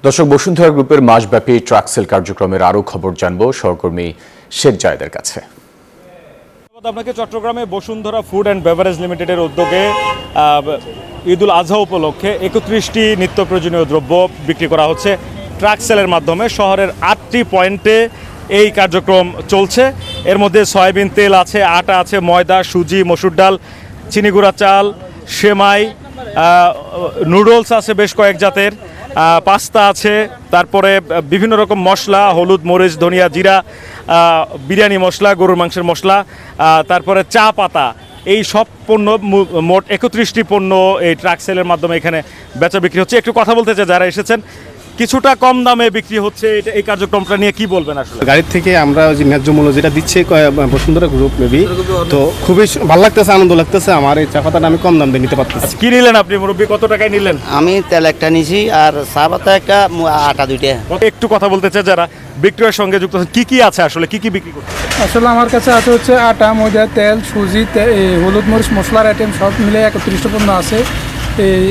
দর্শক, বসুন্ধরা গ্রুপের মাসব্যাপী ট্রাক সেল কার্যক্রমের আরও খবর জানবো সহকর্মী শেখ জায়েদের কাছে। আপনাকে চট্টগ্রামে বসুন্ধরা ফুড অ্যান্ড বেভারেজ লিমিটেডের উদ্যোগে ঈদুল আজহা উপলক্ষে 31টি নিত্য প্রয়োজনীয় দ্রব্য বিক্রি করা হচ্ছে ট্রাক সেলের মাধ্যমে। শহরের 8টি পয়েন্টে এই কার্যক্রম চলছে। এর মধ্যে সয়াবিন তেল আছে, আটা আছে, ময়দা, সুজি, মসুর ডাল, চিনি গুঁড়া চাল, সেমাই, নুডলস আছে বেশ কয়েক জাতের, পাস্তা আছে, তারপরে বিভিন্ন রকম মশলা, হলুদ, মরিচ, ধনিয়া, জিরা, বিরিয়ানি মশলা, গরুর মাংসের মশলা, তারপরে চা পাতা, এই সব পণ্য, মোট 31টি পণ্য এই ট্রাক সেলের মাধ্যমে এখানে বেচা বিক্রি হচ্ছে। একটু কথা বলতে চাই, যারা এসেছেন কিছুটা কম দামে বিক্রি হচ্ছে, এই কার্যক্রমটা নিয়ে কি বলবেন? আসলে গাড়ির থেকে আমরা যে ন্যায্য মূল্য যেটা দিচ্ছে বসুন্ধরা গ্রুপ মেবি, তো খুবই ভালো লাগতেছে, আনন্দ লাগতেছে। আমার এই চা পাতাটা আমি কম দাম দিয়ে নিতে পারতেছি। কি নিলেন আপনি মুরব্বী, কত টাকায় নিলেন? আমি তেল একটা নিছি আর চা পাতা একটা, আটা দুইটা। একটু কথা বলতে চাই, যারা বিক্রয়ের সঙ্গে যুক্ত আছেন, কি কি আছে আসলে, কি কি বিক্রি করছে? আসলে আমার কাছে আছে হচ্ছে আটা, ময়দা, তেল, সুজি, হলুদ, মরিচ, মশলার আইটেম সব মিলে 31টা পণ্য আছে।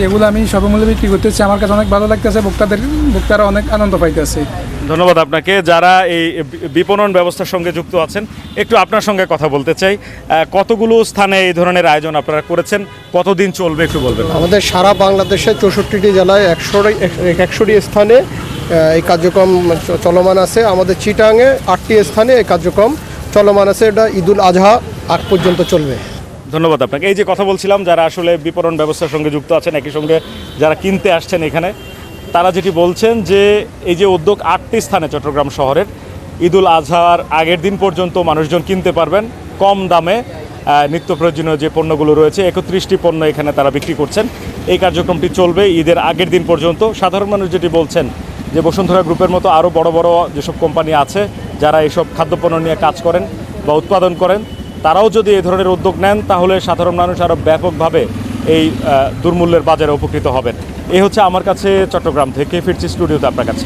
এগুলো আমি সব মূল্যে বিক্রি করতেছি। আমার কাছে অনেক ভালো লাগতেছে, ভোক্তারা অনেক আনন্দ পাইতেছে। ধন্যবাদ আপনাকে। যারা এই বিপণন ব্যবস্থার সঙ্গে যুক্ত আছেন, একটু আপনার সঙ্গে কথা বলতে চাই। কতগুলো স্থানে এই ধরনের আয়োজন আপনারা করেছেন, কতদিন চলবে একটু বলবেন? আমাদের সারা বাংলাদেশে 64টি জেলায় 100টি স্থানে এই কার্যক্রম চলমান আছে। আমাদের চিটাংয়ে 8টি স্থানে এই কার্যক্রম চলমান আছে। এটা ঈদুল আজহা আগ পর্যন্ত চলবে। ধন্যবাদ আপনাকে। এই যে কথা বলছিলাম, যারা আসলে বিপণন ব্যবস্থার সঙ্গে যুক্ত আছেন, একই সঙ্গে যারা কিনতে আসছেন এখানে, তারা যেটি বলছেন যে এই যে উদ্যোগ 8টি স্থানে চট্টগ্রাম শহরের, ঈদুল আজহার আগের দিন পর্যন্ত মানুষজন কিনতে পারবেন কম দামে নিত্য প্রয়োজনীয় যে পণ্যগুলো রয়েছে। 31টি পণ্য এখানে তারা বিক্রি করছেন। এই কার্যক্রমটি চলবে ঈদের আগের দিন পর্যন্ত। সাধারণ মানুষ যেটি বলছেন যে বসুন্ধরা গ্রুপের মতো আরও বড় বড় যেসব কোম্পানি আছে যারা এইসব খাদ্যপণ্য নিয়ে কাজ করেন বা উৎপাদন করেন, তারাও যদি এই ধরনের উদ্যোগ নেন, তাহলে সাধারণ মানুষ আরও ব্যাপকভাবে এই দুর্মূল্যের বাজারে উপকৃত হবেন। এই হচ্ছে আমার কাছে চট্টগ্রাম থেকে। ফিরছি স্টুডিওতে আপনার কাছে।